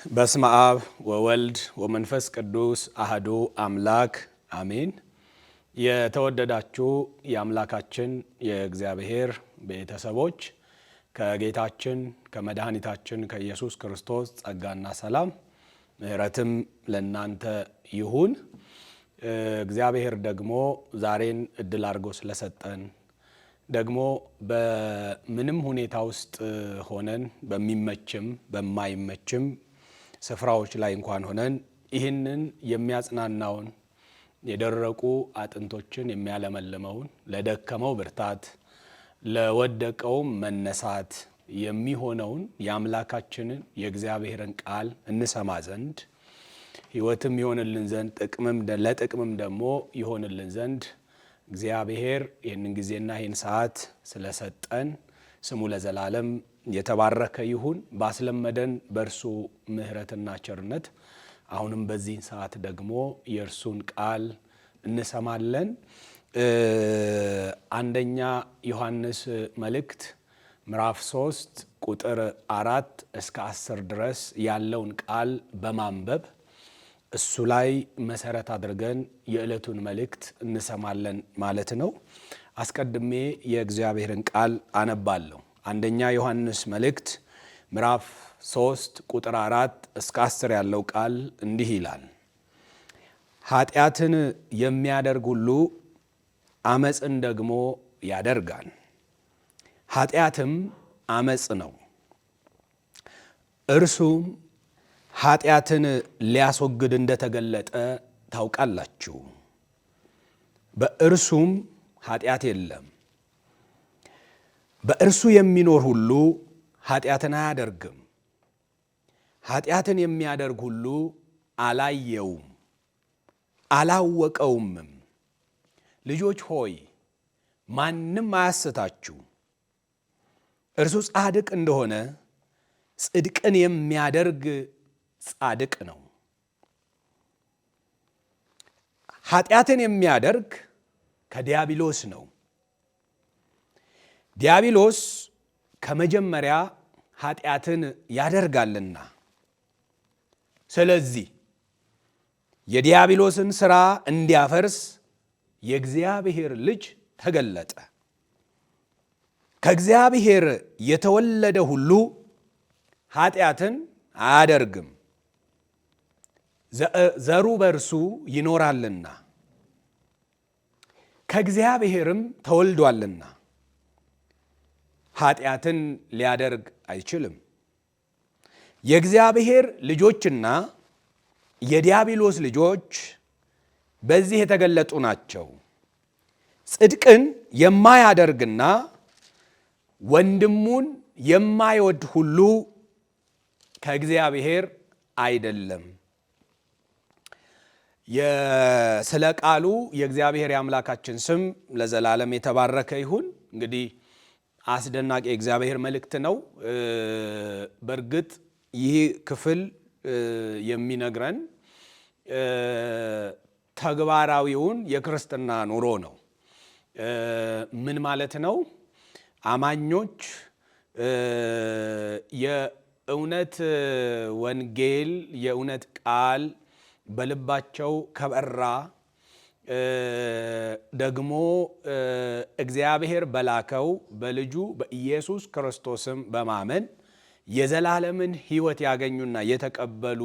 በስመ አብ ወወልድ ወመንፈስ ቅዱስ አሐዱ አምላክ አሜን። የተወደዳችሁ የአምላካችን የእግዚአብሔር ቤተሰቦች ከጌታችን ከመድኃኒታችን ከኢየሱስ ክርስቶስ ጸጋና ሰላም ምሕረትም ለእናንተ ይሁን። እግዚአብሔር ደግሞ ዛሬን እድል አድርጎ ስለሰጠን ደግሞ በምንም ሁኔታ ውስጥ ሆነን በሚመችም በማይመችም ስፍራዎች ላይ እንኳን ሆነን ይህንን የሚያጽናናውን የደረቁ አጥንቶችን የሚያለመልመውን ለደከመው ብርታት ለወደቀው መነሳት የሚሆነውን የአምላካችንን የእግዚአብሔርን ቃል እንሰማ ዘንድ ሕይወትም ይሆንልን ዘንድ ለጥቅምም ደግሞ ይሆንልን ዘንድ እግዚአብሔር ይህንን ጊዜና ይህን ሰዓት ስለሰጠን ስሙ ለዘላለም የተባረከ ይሁን። ባስለመደን በእርሱ ምሕረትና ቸርነት አሁንም በዚህ ሰዓት ደግሞ የእርሱን ቃል እንሰማለን። አንደኛ ዮሐንስ መልእክት ምዕራፍ 3 ቁጥር 4 እስከ 10 ድረስ ያለውን ቃል በማንበብ እሱ ላይ መሰረት አድርገን የዕለቱን መልእክት እንሰማለን ማለት ነው። አስቀድሜ የእግዚአብሔርን ቃል አነባለሁ። አንደኛ ዮሐንስ መልእክት ምዕራፍ 3 ቁጥር 4 እስከ 10 ያለው ቃል እንዲህ ይላል። ኃጢአትን የሚያደርግ ሁሉ አመፅን ደግሞ ያደርጋል፣ ኃጢአትም አመፅ ነው። እርሱም ኃጢአትን ሊያስወግድ እንደተገለጠ ታውቃላችሁ። በእርሱም ኃጢአት የለም። በእርሱ የሚኖር ሁሉ ኃጢአትን አያደርግም። ኃጢአትን የሚያደርግ ሁሉ አላየውም አላወቀውምም። ልጆች ሆይ ማንም አያስታችሁ። እርሱ ጻድቅ እንደሆነ ጽድቅን የሚያደርግ ጻድቅ ነው። ኃጢአትን የሚያደርግ ከዲያብሎስ ነው። ዲያብሎስ ከመጀመሪያ ኃጢአትን ያደርጋልና፣ ስለዚህ የዲያብሎስን ሥራ እንዲያፈርስ የእግዚአብሔር ልጅ ተገለጠ። ከእግዚአብሔር የተወለደ ሁሉ ኃጢአትን አያደርግም፣ ዘሩ በእርሱ ይኖራልና ከእግዚአብሔርም ተወልዷልና ኃጢአትን ሊያደርግ አይችልም። የእግዚአብሔር ልጆችና የዲያብሎስ ልጆች በዚህ የተገለጡ ናቸው። ጽድቅን የማያደርግና ወንድሙን የማይወድ ሁሉ ከእግዚአብሔር አይደለም። ስለ ቃሉ የእግዚአብሔር የአምላካችን ስም ለዘላለም የተባረከ ይሁን። እንግዲህ አስደናቂ የእግዚአብሔር መልእክት ነው። በእርግጥ ይህ ክፍል የሚነግረን ተግባራዊውን የክርስትና ኑሮ ነው። ምን ማለት ነው? አማኞች የእውነት ወንጌል የእውነት ቃል በልባቸው ከበራ ደግሞ እግዚአብሔር በላከው በልጁ በኢየሱስ ክርስቶስም በማመን የዘላለምን ሕይወት ያገኙና የተቀበሉ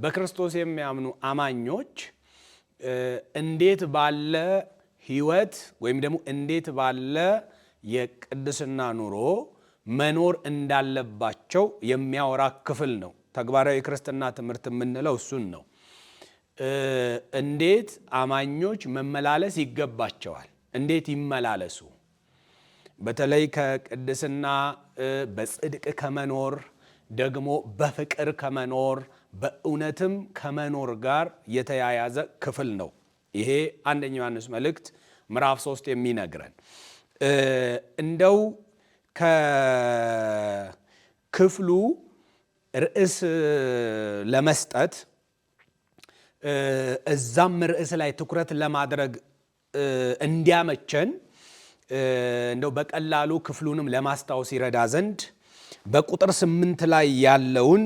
በክርስቶስ የሚያምኑ አማኞች እንዴት ባለ ሕይወት ወይም ደግሞ እንዴት ባለ የቅድስና ኑሮ መኖር እንዳለባቸው የሚያወራ ክፍል ነው። ተግባራዊ የክርስትና ትምህርት የምንለው እሱን ነው። እንዴት አማኞች መመላለስ ይገባቸዋል፣ እንዴት ይመላለሱ፣ በተለይ ከቅድስና በጽድቅ ከመኖር ደግሞ በፍቅር ከመኖር በእውነትም ከመኖር ጋር የተያያዘ ክፍል ነው። ይሄ አንደኛ ዮሐንስ መልእክት ምዕራፍ 3 የሚነግረን እንደው ከክፍሉ ርዕስ ለመስጠት እዛም ርዕስ ላይ ትኩረት ለማድረግ እንዲያመቸን እንደው በቀላሉ ክፍሉንም ለማስታወስ ይረዳ ዘንድ በቁጥር 8 ላይ ያለውን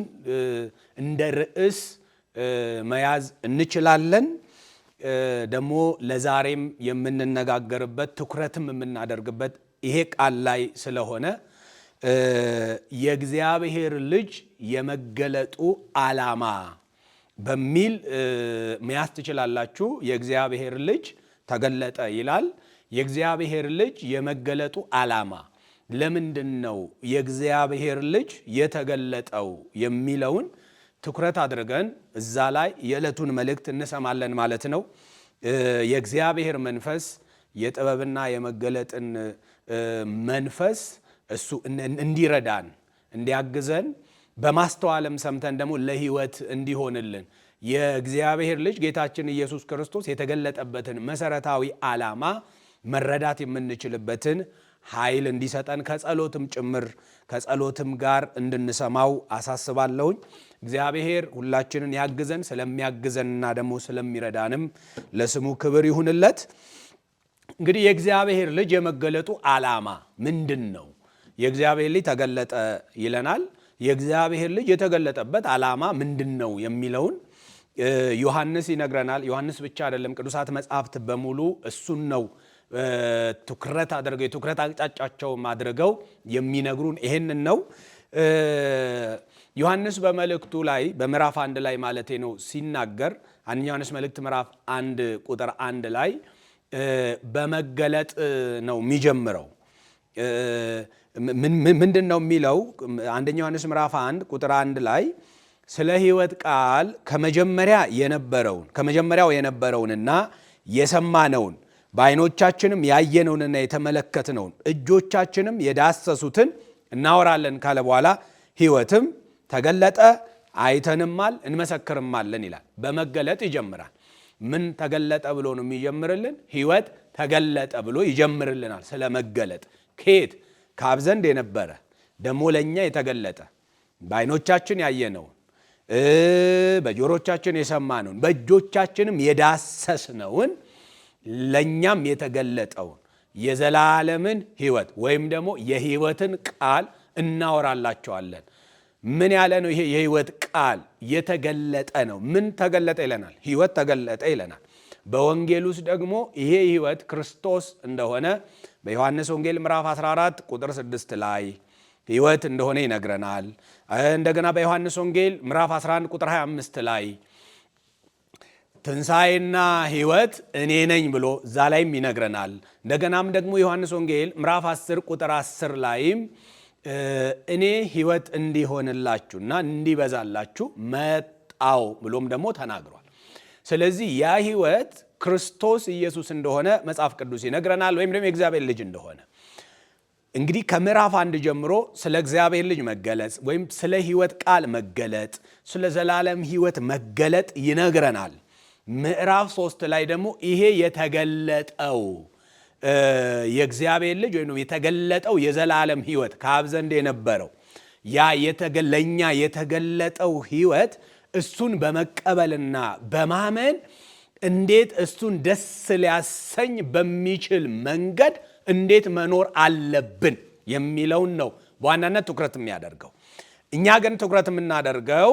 እንደ ርዕስ መያዝ እንችላለን። ደግሞ ለዛሬም የምንነጋገርበት ትኩረትም የምናደርግበት ይሄ ቃል ላይ ስለሆነ የእግዚአብሔር ልጅ የመገለጡ ዓላማ በሚል መያዝ ትችላላችሁ። የእግዚአብሔር ልጅ ተገለጠ ይላል። የእግዚአብሔር ልጅ የመገለጡ ዓላማ ለምንድን ነው የእግዚአብሔር ልጅ የተገለጠው የሚለውን ትኩረት አድርገን እዛ ላይ የዕለቱን መልእክት እንሰማለን ማለት ነው። የእግዚአብሔር መንፈስ የጥበብና የመገለጥን መንፈስ እሱ እንዲረዳን እንዲያግዘን በማስተዋልም ሰምተን ደግሞ ለሕይወት እንዲሆንልን የእግዚአብሔር ልጅ ጌታችን ኢየሱስ ክርስቶስ የተገለጠበትን መሰረታዊ ዓላማ መረዳት የምንችልበትን ኃይል እንዲሰጠን ከጸሎትም ጭምር ከጸሎትም ጋር እንድንሰማው አሳስባለሁኝ። እግዚአብሔር ሁላችንን ያግዘን። ስለሚያግዘንና ደግሞ ስለሚረዳንም ለስሙ ክብር ይሁንለት። እንግዲህ የእግዚአብሔር ልጅ የመገለጡ ዓላማ ምንድን ነው? የእግዚአብሔር ልጅ ተገለጠ ይለናል። የእግዚአብሔር ልጅ የተገለጠበት ዓላማ ምንድን ነው የሚለውን ዮሐንስ ይነግረናል። ዮሐንስ ብቻ አይደለም፣ ቅዱሳት መጻሕፍት በሙሉ እሱን ነው ትኩረት አድርገው የትኩረት አቅጣጫቸው አድርገው የሚነግሩን ይሄንን ነው። ዮሐንስ በመልእክቱ ላይ በምዕራፍ 1 ላይ ማለቴ ነው ሲናገር አንደኛ ዮሐንስ መልእክት ምዕራፍ 1 ቁጥር 1 ላይ በመገለጥ ነው የሚጀምረው። ምንድን ነው የሚለው? አንደኛ ዮሐንስ ምዕራፍ 1 ቁጥር 1 ላይ ስለ ሕይወት ቃል ከመጀመሪያው የነበረውንና የሰማነውን በዓይኖቻችንም ያየነውንና የተመለከትነውን እጆቻችንም የዳሰሱትን እናወራለን ካለ በኋላ ሕይወትም ተገለጠ፣ አይተንማል፣ እንመሰክርማለን ይላል። በመገለጥ ይጀምራል። ምን ተገለጠ ብሎ ነው የሚጀምርልን? ሕይወት ተገለጠ ብሎ ይጀምርልናል። ስለ መገለጥ ከየት? ከአብ ዘንድ የነበረ ደግሞ ለእኛ የተገለጠ በዓይኖቻችን ያየነውን በጆሮቻችን የሰማነውን በእጆቻችንም የዳሰስነውን ለእኛም የተገለጠውን የዘላለምን ሕይወት ወይም ደግሞ የሕይወትን ቃል እናወራላቸዋለን። ምን ያለ ነው? ይሄ የሕይወት ቃል የተገለጠ ነው። ምን ተገለጠ ይለናል? ሕይወት ተገለጠ ይለናል። በወንጌል ውስጥ ደግሞ ይሄ ሕይወት ክርስቶስ እንደሆነ በዮሐንስ ወንጌል ምዕራፍ 14 ቁጥር 6 ላይ ሕይወት እንደሆነ ይነግረናል። እንደገና በዮሐንስ ወንጌል ምዕራፍ 11 ቁጥር 25 ላይ ትንሣኤና ሕይወት እኔ ነኝ ብሎ እዛ ላይም ይነግረናል። እንደገናም ደግሞ ዮሐንስ ወንጌል ምዕራፍ 10 ቁጥር 10 ላይም እኔ ሕይወት እንዲሆንላችሁና እንዲበዛላችሁ መጣው ብሎም ደግሞ ተናግሯል። ስለዚህ ያ ሕይወት ክርስቶስ ኢየሱስ እንደሆነ መጽሐፍ ቅዱስ ይነግረናል፣ ወይም ደግሞ የእግዚአብሔር ልጅ እንደሆነ። እንግዲህ ከምዕራፍ 1 ጀምሮ ስለ እግዚአብሔር ልጅ መገለጽ ወይም ስለ ሕይወት ቃል መገለጥ፣ ስለ ዘላለም ሕይወት መገለጥ ይነግረናል። ምዕራፍ 3 ላይ ደግሞ ይሄ የተገለጠው የእግዚአብሔር ልጅ ወይም የተገለጠው የዘላለም ሕይወት ከአብ ዘንድ የነበረው ያ ለእኛ የተገለጠው ሕይወት እሱን በመቀበልና በማመን እንዴት እሱን ደስ ሊያሰኝ በሚችል መንገድ እንዴት መኖር አለብን የሚለውን ነው በዋናነት ትኩረት የሚያደርገው። እኛ ግን ትኩረት የምናደርገው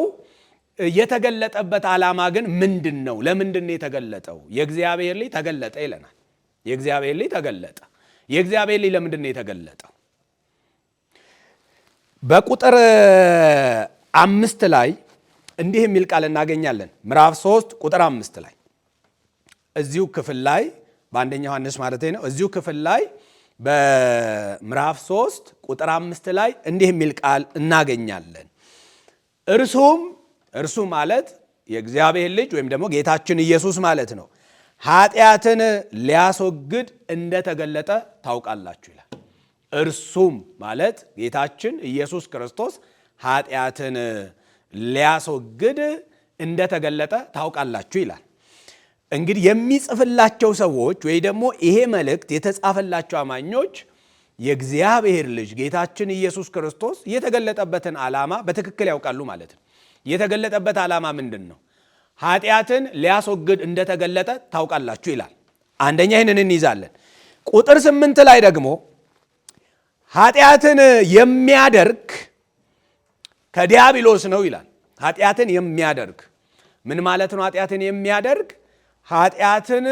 የተገለጠበት ዓላማ ግን ምንድን ነው? ለምንድን ነው የተገለጠው? የእግዚአብሔር ልጅ ተገለጠ ይለናል። የእግዚአብሔር ልጅ ተገለጠ። የእግዚአብሔር ልጅ ለምንድን ነው የተገለጠው? በቁጥር 5 ላይ እንዲህ የሚል ቃል እናገኛለን። ምዕራፍ 3 ቁጥር 5 ላይ እዚሁ ክፍል ላይ በአንደኛ ዮሐንስ ማለት ነው። እዚሁ ክፍል ላይ በምዕራፍ 3 ቁጥር 5 ላይ እንዲህ የሚል ቃል እናገኛለን። እርሱ ማለት የእግዚአብሔር ልጅ ወይም ደግሞ ጌታችን ኢየሱስ ማለት ነው። ኃጢአትን ሊያስወግድ እንደተገለጠ ታውቃላችሁ ይላል። እርሱም ማለት ጌታችን ኢየሱስ ክርስቶስ ኃጢአትን ሊያስወግድ እንደተገለጠ ታውቃላችሁ ይላል። እንግዲህ የሚጽፍላቸው ሰዎች ወይ ደግሞ ይሄ መልእክት የተጻፈላቸው አማኞች የእግዚአብሔር ልጅ ጌታችን ኢየሱስ ክርስቶስ የተገለጠበትን ዓላማ በትክክል ያውቃሉ ማለት ነው። የተገለጠበት ዓላማ ምንድን ነው? ኃጢአትን ሊያስወግድ እንደተገለጠ ታውቃላችሁ ይላል። አንደኛ ይህንን እንይዛለን። ቁጥር 8 ላይ ደግሞ ኃጢአትን የሚያደርግ ከዲያብሎስ ነው ይላል። ኃጢአትን የሚያደርግ ምን ማለት ነው? ኃጢአትን የሚያደርግ ኃጢአትን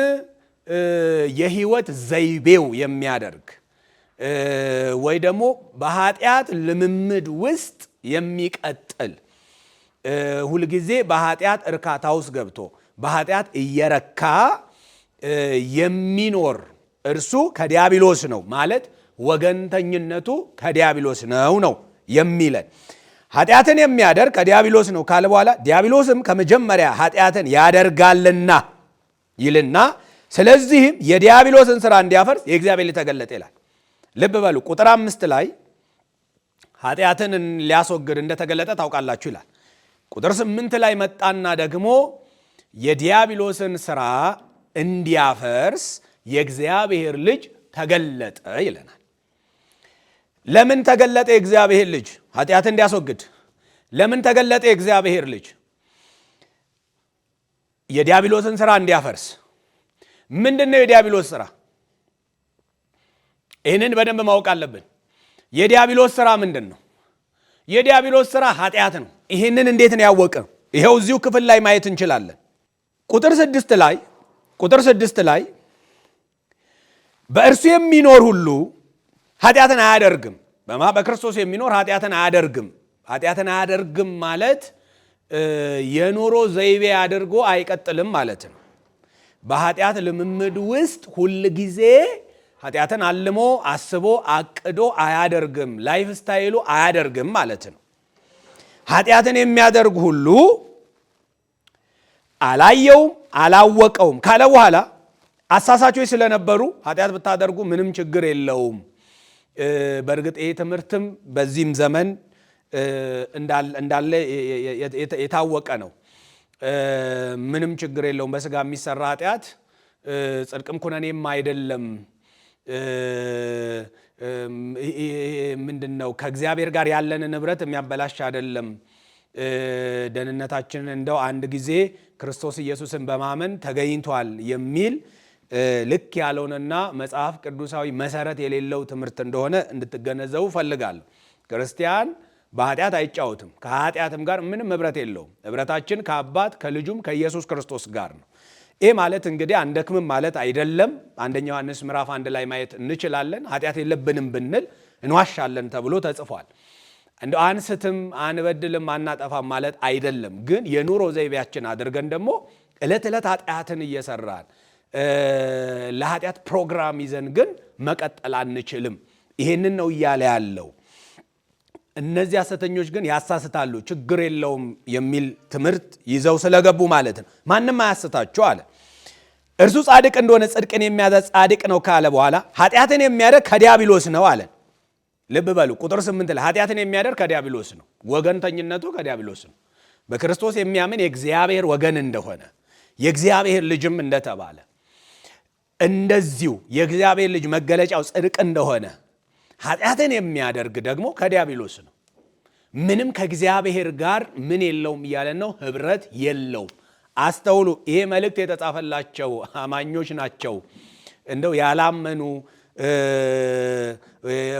የህይወት ዘይቤው የሚያደርግ ወይ ደግሞ በኃጢአት ልምምድ ውስጥ የሚቀጥል ሁልጊዜ በኃጢአት እርካታ ውስጥ ገብቶ በኃጢአት እየረካ የሚኖር እርሱ ከዲያብሎስ ነው ማለት ወገንተኝነቱ ከዲያብሎስ ነው የሚለን። ኃጢአትን የሚያደርግ ከዲያብሎስ ነው ካለ በኋላ ዲያብሎስም ከመጀመሪያ ኃጢአትን ያደርጋልና ይልና ስለዚህም የዲያብሎስን ሥራ እንዲያፈርስ የእግዚአብሔር ልጅ ተገለጠ ይላል። ልብ በሉ ቁጥር 5 ላይ ኃጢአትን ሊያስወግድ እንደተገለጠ ታውቃላችሁ ይላል። ቁጥር 8 ላይ መጣና ደግሞ የዲያብሎስን ሥራ እንዲያፈርስ የእግዚአብሔር ልጅ ተገለጠ ይለናል። ለምን ተገለጠ የእግዚአብሔር ልጅ? ኃጢአትን እንዲያስወግድ። ለምን ተገለጠ የእግዚአብሔር ልጅ? የዲያብሎስን ሥራ እንዲያፈርስ። ምንድነው የዲያብሎስ ሥራ? ይህንን በደንብ ማወቅ አለብን። የዲያብሎስ ሥራ ምንድን ነው? የዲያብሎስ ሥራ ኃጢአት ነው። ይህንን እንዴት ነው ያወቀው? ይኸው እዚሁ ክፍል ላይ ማየት እንችላለን። ቁጥር 6 ላይ በእርሱ የሚኖር ሁሉ ኃጢአትን አያደርግም። በክርስቶስ የሚኖር ኃጢአትን አያደርግም። ኃጢአትን አያደርግም ማለት የኑሮ ዘይቤ አድርጎ አይቀጥልም ማለት ነው። በኃጢአት ልምምድ ውስጥ ሁል ጊዜ ኃጢአትን አልሞ አስቦ አቅዶ አያደርግም። ላይፍ ስታይሉ አያደርግም ማለት ነው። ኃጢአትን የሚያደርግ ሁሉ አላየውም አላወቀውም ካለ በኋላ አሳሳቾች ስለነበሩ ኃጢአት ብታደርጉ ምንም ችግር የለውም። በእርግጥ ይህ ትምህርትም በዚህም ዘመን እንዳለ የታወቀ ነው። ምንም ችግር የለውም፣ በስጋ የሚሰራ ኃጢአት ጽድቅም ኩነኔም አይደለም። ምንድን ነው? ከእግዚአብሔር ጋር ያለን ንብረት የሚያበላሽ አይደለም። ደህንነታችንን እንደው አንድ ጊዜ ክርስቶስ ኢየሱስን በማመን ተገኝቷል የሚል ልክ ያልሆነና መጽሐፍ ቅዱሳዊ መሰረት የሌለው ትምህርት እንደሆነ እንድትገነዘቡ ፈልጋለሁ። ክርስቲያን በኃጢአት አይጫወትም፣ ከኃጢአትም ጋር ምንም ኅብረት የለውም። ኅብረታችን ከአባት ከልጁም ከኢየሱስ ክርስቶስ ጋር ነው። ይህ ማለት እንግዲህ አንደክምም ማለት አይደለም። አንደኛ ዮሐንስ ምዕራፍ 1 ላይ ማየት እንችላለን። ኃጢአት የለብንም ብንል እንዋሻለን ተብሎ ተጽፏል። እንደ አንስትም አንበድልም አናጠፋም ማለት አይደለም። ግን የኑሮ ዘይቤያችን አድርገን ደግሞ ዕለት ዕለት ኃጢአትን እየሰራን ለኃጢአት ፕሮግራም ይዘን ግን መቀጠል አንችልም። ይሄንን ነው እያለ ያለው። እነዚህ ሐሰተኞች ግን ያሳስታሉ፣ ችግር የለውም የሚል ትምህርት ይዘው ስለገቡ ማለት ነው። ማንም አያስታችሁ አለ። እርሱ ጻድቅ እንደሆነ ጽድቅን የሚያደርግ ጻድቅ ነው ካለ በኋላ ኃጢአትን የሚያደርግ ከዲያብሎስ ነው አለ። ልብ በሉ ቁጥር 8 ላይ ኃጢአትን የሚያደርግ ከዲያብሎስ ነው። ወገንተኝነቱ ከዲያብሎስ ነው። በክርስቶስ የሚያምን የእግዚአብሔር ወገን እንደሆነ የእግዚአብሔር ልጅም እንደተባለ እንደዚሁ የእግዚአብሔር ልጅ መገለጫው ጽድቅ እንደሆነ ኃጢአትን የሚያደርግ ደግሞ ከዲያብሎስ ነው። ምንም ከእግዚአብሔር ጋር ምን የለውም እያለን ነው፣ ኅብረት የለውም። አስተውሉ። ይሄ መልእክት የተጻፈላቸው አማኞች ናቸው። እንደው ያላመኑ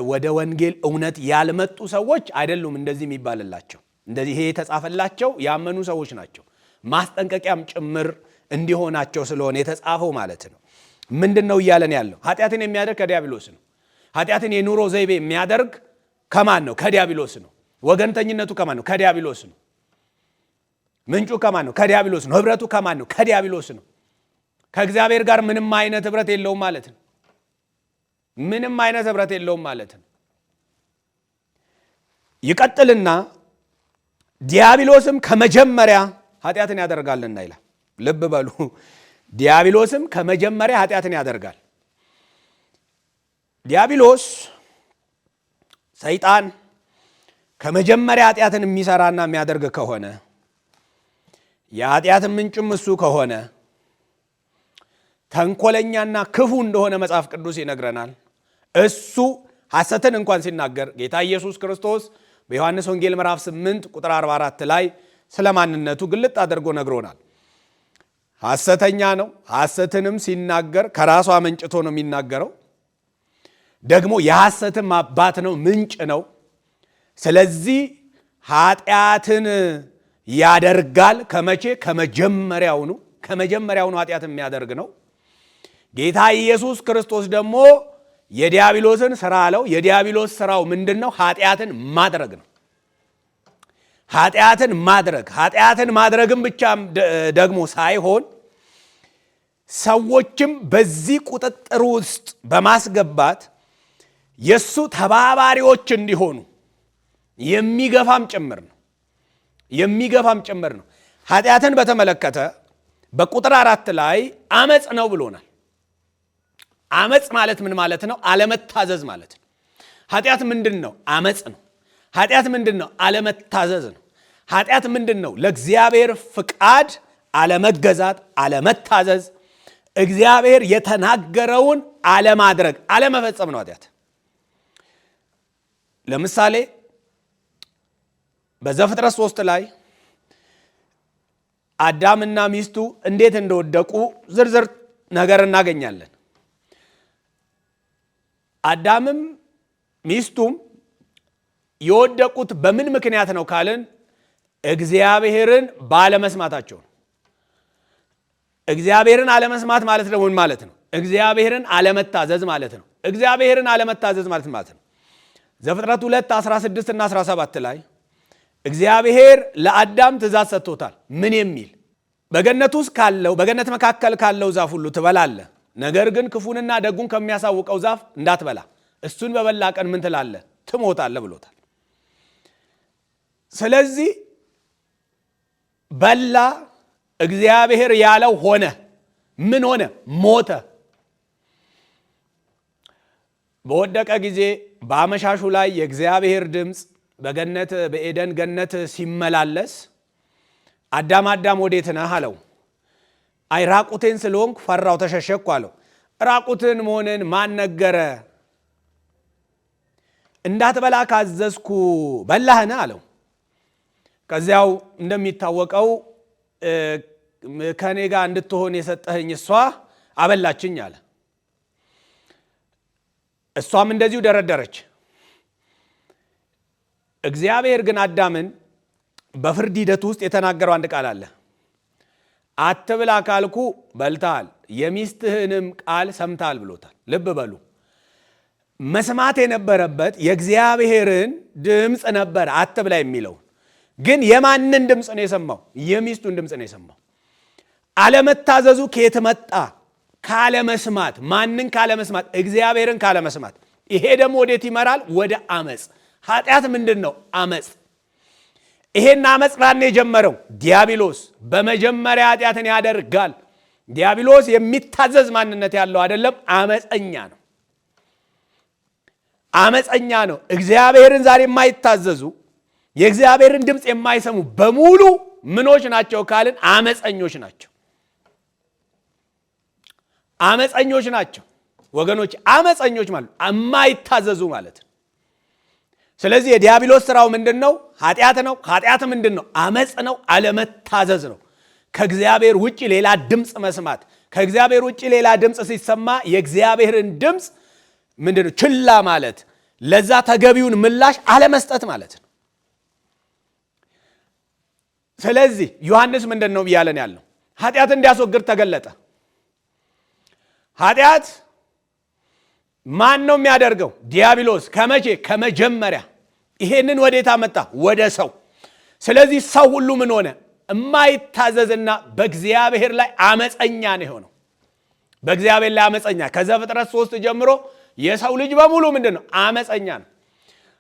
ወደ ወንጌል እውነት ያልመጡ ሰዎች አይደሉም እንደዚህ የሚባልላቸው። እንደዚህ ይሄ የተጻፈላቸው ያመኑ ሰዎች ናቸው። ማስጠንቀቂያም ጭምር እንዲሆናቸው ስለሆነ የተጻፈው ማለት ነው። ምንድን ነው እያለን ያለው? ኃጢአትን የሚያደርግ ከዲያብሎስ ነው። ኃጢአትን የኑሮ ዘይቤ የሚያደርግ ከማን ነው? ከዲያብሎስ ነው። ወገንተኝነቱ ከማን ነው? ከዲያብሎስ ነው። ምንጩ ከማን ነው? ከዲያብሎስ ነው። ኅብረቱ ከማን ነው? ከዲያብሎስ ነው። ከእግዚአብሔር ጋር ምንም አይነት ኅብረት የለውም ማለት ነው። ምንም አይነት ኅብረት የለውም ማለት ነው። ይቀጥልና ዲያብሎስም ከመጀመሪያ ኃጢአትን ያደርጋልና ይላል። ልብ በሉ። ዲያብሎስም ከመጀመሪያ ኃጢአትን ያደርጋል። ዲያብሎስ ሰይጣን ከመጀመሪያ ኃጢአትን የሚሰራና የሚያደርግ ከሆነ የኃጢአትን ምንጭም እሱ ከሆነ ተንኮለኛና ክፉ እንደሆነ መጽሐፍ ቅዱስ ይነግረናል። እሱ ሐሰትን እንኳን ሲናገር ጌታ ኢየሱስ ክርስቶስ በዮሐንስ ወንጌል ምዕራፍ 8 ቁጥር 44 ላይ ስለ ማንነቱ ግልጥ አድርጎ ነግሮናል። ሐሰተኛ ነው። ሐሰትንም ሲናገር ከራሱ አመንጭቶ ነው የሚናገረው። ደግሞ የሐሰትም አባት ነው፣ ምንጭ ነው። ስለዚህ ኃጢአትን ያደርጋል። ከመቼ? ከመጀመሪያውኑ ኃጢአት የሚያደርግ ነው። ጌታ ኢየሱስ ክርስቶስ ደግሞ የዲያብሎስን ስራ አለው። የዲያብሎስ ስራው ምንድን ነው? ኃጢአትን ማድረግ ነው። ኃጢአትን ማድረግም ብቻ ደግሞ ሳይሆን ሰዎችም በዚህ ቁጥጥር ውስጥ በማስገባት የሱ ተባባሪዎች እንዲሆኑ የሚገፋም ጭምር ነው። ኃጢአትን በተመለከተ በቁጥር 4 ላይ አመፅ ነው ብሎናል። አመፅ ማለት ምን ማለት ነው? አለመታዘዝ ማለት ነው። ኃጢአት ምንድን ነው? አመፅ ነው። ኃጢአት ምንድን ነው? አለመታዘዝ ነው። ኃጢአት ምንድን ነው? ለእግዚአብሔር ፍቃድ አለመገዛት፣ አለመታዘዝ፣ እግዚአብሔር የተናገረውን አለማድረግ፣ አለመፈጸም ነው ኃጢአት። ለምሳሌ በዘፍጥረት 3 ላይ አዳምና ሚስቱ እንዴት እንደወደቁ ዝርዝር ነገር እናገኛለን። አዳምም ሚስቱም የወደቁት በምን ምክንያት ነው ካልን እግዚአብሔርን ባለመስማታቸው ነው። እግዚአብሔርን አለመስማት ማለት ነው ምን ማለት ነው? እግዚአብሔርን አለመታዘዝ ማለት ነው። እግዚአብሔርን አለመታዘዝ ማለት ነው። ዘፍጥረት 2:16 እና 17 ላይ እግዚአብሔር ለአዳም ትእዛዝ ሰጥቶታል። ምን የሚል? በገነት መካከል ካለው ዛፍ ሁሉ ትበላለህ፣ ነገር ግን ክፉንና ደጉን ከሚያሳውቀው ዛፍ እንዳትበላ፣ እሱን በበላ ቀን ምን ትላለህ? ትሞታለህ ብሎታል። ስለዚህ በላ፣ እግዚአብሔር ያለው ሆነ። ምን ሆነ? ሞተ። በወደቀ ጊዜ በአመሻሹ ላይ የእግዚአብሔር ድምፅ በኤደን ገነት ሲመላለስ አዳም አዳም ወዴት ነህ አለው። አይ ራቁቴን ስለሆንኩ ፈራው ተሸሸኩ አለው። ራቁትን መሆንን ማን ነገረ? እንዳትበላ ካዘዝኩ በላህን አለው። ከዚያው እንደሚታወቀው ከኔ ጋር እንድትሆን የሰጠኸኝ እሷ አበላችኝ አለ። እሷም እንደዚሁ ደረደረች። እግዚአብሔር ግን አዳምን በፍርድ ሂደት ውስጥ የተናገረው አንድ ቃል አለ። አትብላ ካልኩ በልተሃል፣ የሚስትህንም ቃል ሰምተሃል ብሎታል። ልብ በሉ፣ መስማት የነበረበት የእግዚአብሔርን ድምፅ ነበር አትብላ የሚለው። ግን የማንን ድምፅ ነው የሰማው? የሚስቱን ድምፅ ነው የሰማው። አለመታዘዙ ከየት መጣ? ካለመስማት። ማንን ካለመስማት? እግዚአብሔርን ካለመስማት። ይሄ ደግሞ ወዴት ይመራል? ወደ አመፅ። ኃጢአት ምንድን ነው? አመፅ። ይሄን አመፅ ማን የጀመረው? ዲያብሎስ። በመጀመሪያ ኃጢአትን ያደርጋል። ዲያብሎስ የሚታዘዝ ማንነት ያለው አይደለም፣ አመፀኛ ነው። አመፀኛ ነው። እግዚአብሔርን ዛሬ የማይታዘዙ የእግዚአብሔርን ድምፅ የማይሰሙ በሙሉ ምኖች ናቸው ካልን አመፀኞች ናቸው። አመፀኞች ናቸው ወገኖች። አመፀኞች ማለት የማይታዘዙ ማለት ነው። ስለዚህ የዲያብሎስ ስራው ምንድን ነው? ኃጢአት ነው። ኃጢአት ምንድን ነው? አመፅ ነው፣ አለመታዘዝ ነው። ከእግዚአብሔር ውጭ ሌላ ድምፅ መስማት። ከእግዚአብሔር ውጭ ሌላ ድምፅ ሲሰማ የእግዚአብሔርን ድምፅ ምንድን ነው? ችላ ማለት፣ ለዛ ተገቢውን ምላሽ አለመስጠት ማለት ነው። ስለዚህ ዮሐንስ ምንድን ነው እያለን ያለው? ኃጢአት እንዲያስወግድ ተገለጠ። ኃጢአት ማን ነው የሚያደርገው? ዲያብሎስ። ከመቼ? ከመጀመሪያ። ይሄንን ወዴት አመጣ? ወደ ሰው። ስለዚህ ሰው ሁሉ ምን ሆነ? የማይታዘዝና በእግዚአብሔር ላይ አመፀኛ ነው የሆነው። በእግዚአብሔር ላይ አመፀኛ። ከዘፍጥረት 3 ጀምሮ የሰው ልጅ በሙሉ ምንድን ነው? አመፀኛ ነው።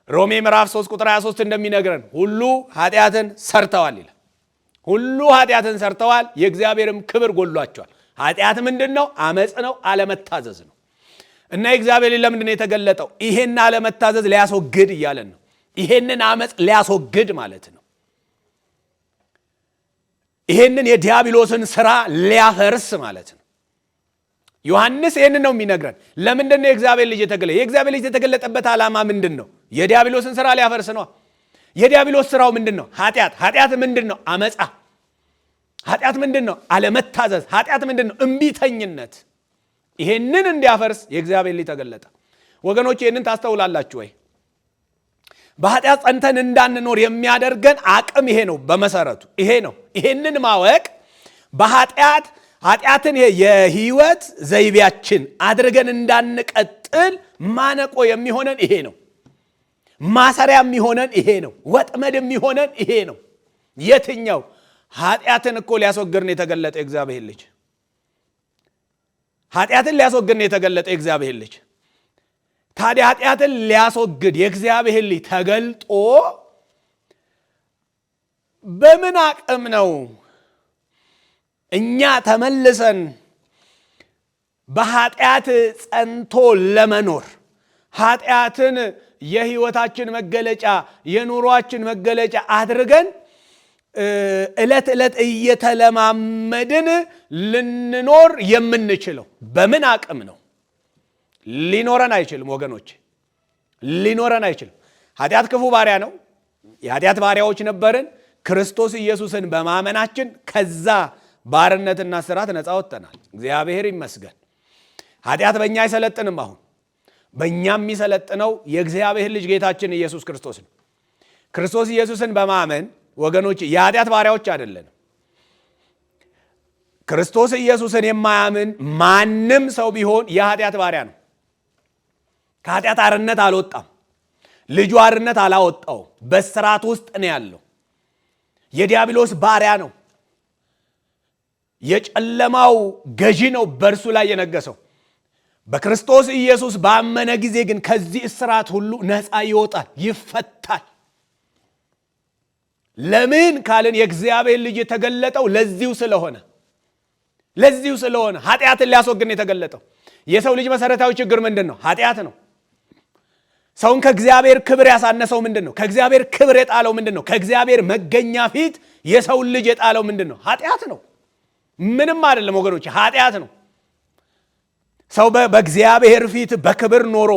ሮሜ ምዕራፍ 3 ቁጥር 23 እንደሚነግረን ሁሉ ኃጢአትን ሰርተዋል ይላል። ሁሉ ኃጢአትን ሰርተዋል፣ የእግዚአብሔርም ክብር ጎሏቸዋል። ኃጢአት ምንድን ነው? አመፅ ነው፣ አለመታዘዝ ነው። እና የእግዚአብሔር ለምንድን ነው የተገለጠው? ይሄን አለመታዘዝ ሊያስወግድ እያለን ነው። ይሄንን አመፅ ሊያስወግድ ማለት ነው። ይሄንን የዲያብሎስን ስራ ሊያፈርስ ማለት ነው። ዮሐንስ ይሄንን ነው የሚነግረን። ለምንድን ነው የእግዚአብሔር ልጅ የተገለጠ? የእግዚአብሔር ልጅ የተገለጠበት ዓላማ ምንድን ነው? የዲያብሎስን ስራ ሊያፈርስ ነው። የዲያብሎስ ስራው ምንድን ነው? ኃጢአት። ኃጢአት ምንድን ነው? አመፃ። ኃጢአት ምንድን ነው? አለመታዘዝ። ኃጢአት ምንድን ነው? እምቢተኝነት። ይሄንን እንዲያፈርስ የእግዚአብሔር ልጅ ተገለጠ። ወገኖች ይሄንን ታስተውላላችሁ ወይ? በኃጢአት ጸንተን እንዳንኖር የሚያደርገን አቅም ይሄ ነው። በመሰረቱ ይሄ ነው። ይሄንን ማወቅ ኃጢአትን የህይወት ዘይቤያችን አድርገን እንዳንቀጥል ማነቆ የሚሆነን ይሄ ነው። ማሰሪያ የሚሆነን ይሄ ነው። ወጥመድ የሚሆነን ይሄ ነው። የትኛው? ኃጢአትን እኮ ሊያስወግድ ነው የተገለጠ የእግዚአብሔር ልጅ። ኃጢአትን ሊያስወግድ ነው የተገለጠ የእግዚአብሔር ልጅ። ታዲያ ኃጢአትን ሊያስወግድ የእግዚአብሔር ልጅ ተገልጦ በምን አቅም ነው እኛ ተመልሰን በኃጢአት ጸንቶ ለመኖር ኃጢአትን የህይወታችን መገለጫ የኑሯችን መገለጫ አድርገን ዕለት ዕለት እየተለማመድን ልንኖር የምንችለው? በምን አቅም ነው? ሊኖረን አይችልም ወገኖች፣ ሊኖረን አይችልም። ኃጢአት ክፉ ባሪያ ነው። የኃጢአት ባሪያዎች ነበርን። ክርስቶስ ኢየሱስን በማመናችን ከዛ ባርነትና ስራት ነፃ ወጥተናል። እግዚአብሔር ይመስገን። ኃጢአት በእኛ አይሰለጥንም። አሁን በእኛ የሚሰለጥነው የእግዚአብሔር ልጅ ጌታችን ኢየሱስ ክርስቶስ ነው። ክርስቶስ ኢየሱስን በማመን ወገኖች የኃጢአት ባሪያዎች አይደለንም። ክርስቶስ ኢየሱስን የማያምን ማንም ሰው ቢሆን የኃጢአት ባሪያ ነው። ከኃጢአት አርነት አልወጣም። ልጁ አርነት አላወጣው። በስራት ውስጥ ነው ያለው። የዲያብሎስ ባሪያ ነው። የጨለማው ገዢ ነው በእርሱ ላይ የነገሰው። በክርስቶስ ኢየሱስ ባመነ ጊዜ ግን ከዚህ እስራት ሁሉ ነፃ ይወጣል፣ ይፈታል። ለምን ካልን የእግዚአብሔር ልጅ የተገለጠው ለዚሁ ስለሆነ ኃጢአትን ሊያስወግድ ነው የተገለጠው። የሰው ልጅ መሰረታዊ ችግር ምንድን ነው? ኃጢአት ነው። ሰውን ከእግዚአብሔር ክብር ያሳነሰው ምንድን ነው? ከእግዚአብሔር ክብር የጣለው ምንድን ነው? ከእግዚአብሔር መገኛ ፊት የሰውን ልጅ የጣለው ምንድን ነው? ኃጢአት ነው። ምንም አይደለም ወገኖች፣ ኃጢአት ነው። ሰው በእግዚአብሔር ፊት በክብር ኖሮ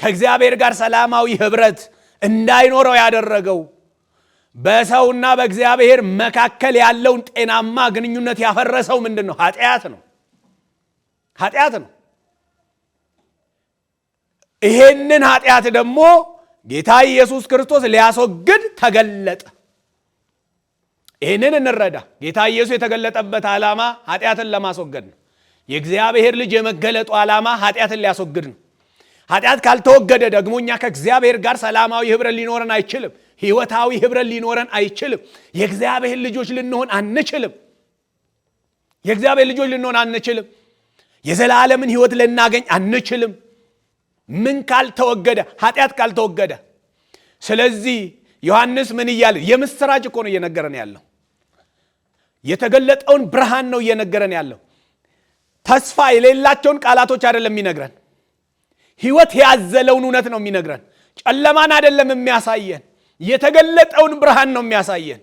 ከእግዚአብሔር ጋር ሰላማዊ ህብረት እንዳይኖረው ያደረገው በሰውና በእግዚአብሔር መካከል ያለውን ጤናማ ግንኙነት ያፈረሰው ምንድን ነው? ኃጢአት ነው። ይሄንን ኃጢአት ደግሞ ጌታ ኢየሱስ ክርስቶስ ሊያስወግድ ተገለጠ። ይሄንን እንረዳ። ጌታ ኢየሱስ የተገለጠበት ዓላማ ኃጢአትን ለማስወገድ ነው። የእግዚአብሔር ልጅ የመገለጡ ዓላማ ኃጢአትን ሊያስወግድ ነው። ኃጢአት ካልተወገደ ደግሞ እኛ ከእግዚአብሔር ጋር ሰላማዊ ህብረት ሊኖረን አይችልም። ህይወታዊ ህብረት ሊኖረን አይችልም። የእግዚአብሔር ልጆች ልንሆን አንችልም። የዘላለምን ህይወት ልናገኝ አንችልም። ምን ካልተወገደ? ኃጢአት ካልተወገደ። ስለዚህ ዮሐንስ ምን እያለ የምስራች እኮ ነው እየነገረን ያለው። የተገለጠውን ብርሃን ነው እየነገረን ያለው። ተስፋ የሌላቸውን ቃላቶች አይደለም የሚነግረን። ህይወት ያዘለውን እውነት ነው የሚነግረን። ጨለማን አይደለም የሚያሳየን፣ የተገለጠውን ብርሃን ነው የሚያሳየን።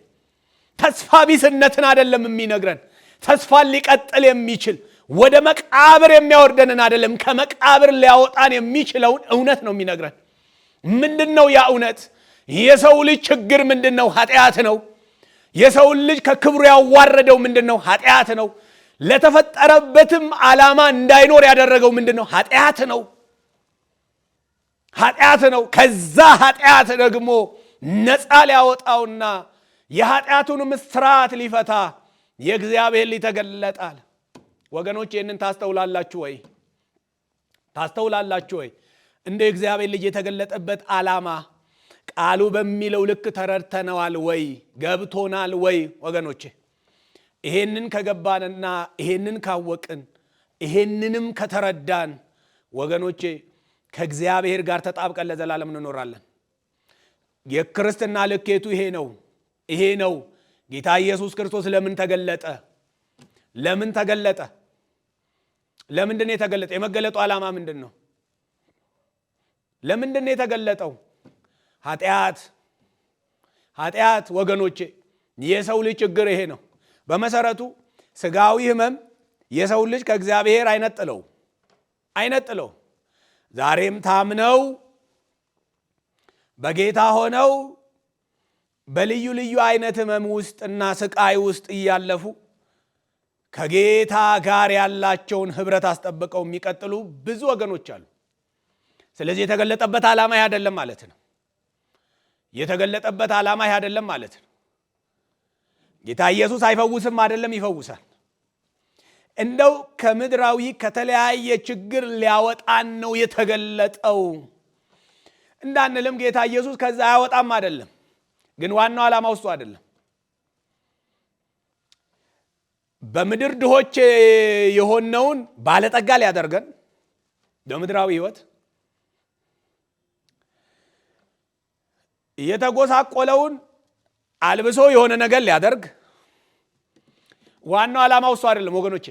ተስፋ ቢስነትን አይደለም የሚነግረን። ተስፋን ሊቀጥል የሚችል ወደ መቃብር የሚያወርደንን አይደለም፣ ከመቃብር ሊያወጣን የሚችለውን እውነት ነው የሚነግረን። ምንድነው ያ እውነት? የሰው ልጅ ችግር ምንድነው? ኃጢአት ነው። የሰው ልጅ ከክብሩ ያዋረደው ምንድነው? ኃጢአት ነው። ለተፈጠረበትም ዓላማ እንዳይኖር ያደረገው ምንድነው? ኃጢአት ነው። ከዛ ኃጢአት ደግሞ ነፃ ሊያወጣውና የኃጢአቱን ምስራት ሊፈታ የእግዚአብሔር ልጅ ተገለጣል። ወገኖች ይህንን ታስተውላላችሁ ወይ? እንደ እግዚአብሔር ልጅ የተገለጠበት ዓላማ ቃሉ በሚለው ልክ ተረድተነዋል ወይ? ገብቶናል ወይ? ወገኖቼ ይሄንን ከገባንና ይሄንን ካወቅን ይሄንንም ከተረዳን ወገኖቼ ከእግዚአብሔር ጋር ተጣብቀን ለዘላለም እንኖራለን። የክርስትና ልኬቱ ይሄ ነው። ጌታ ኢየሱስ ክርስቶስ ለምን ተገለጠ? ለምንድን ነው የተገለጠ? የመገለጡ ዓላማ ምንድን ነው? ለምንድን ነው የተገለጠው? ኃጢአት ወገኖቼ የሰው ልጅ ችግር ይሄ ነው። በመሰረቱ ስጋዊ ህመም የሰው ልጅ ከእግዚአብሔር አይነጥለው። ዛሬም ታምነው በጌታ ሆነው በልዩ ልዩ አይነት ህመም ውስጥና ስቃይ ውስጥ እያለፉ ከጌታ ጋር ያላቸውን ህብረት አስጠብቀው የሚቀጥሉ ብዙ ወገኖች አሉ። ስለዚህ የተገለጠበት ዓላማ አይደለም ማለት ነው። የተገለጠበት ዓላማ ይህ አይደለም ማለት ነው። ጌታ ኢየሱስ አይፈውስም አይደለም፣ ይፈውሳል። እንደው ከምድራዊ ከተለያየ ችግር ሊያወጣን ነው የተገለጠው እንዳንልም ጌታ ኢየሱስ ከዛ አያወጣም አይደለም። ግን ዋናው ዓላማ ውስጡ አይደለም። በምድር ድሆች የሆነውን ባለጠጋ ሊያደርገን በምድራዊ ሕይወት የተጎሳቆለውን አልብሶ የሆነ ነገር ሊያደርግ ዋናው ዓላማ ውስጡ አይደለም ወገኖቼ።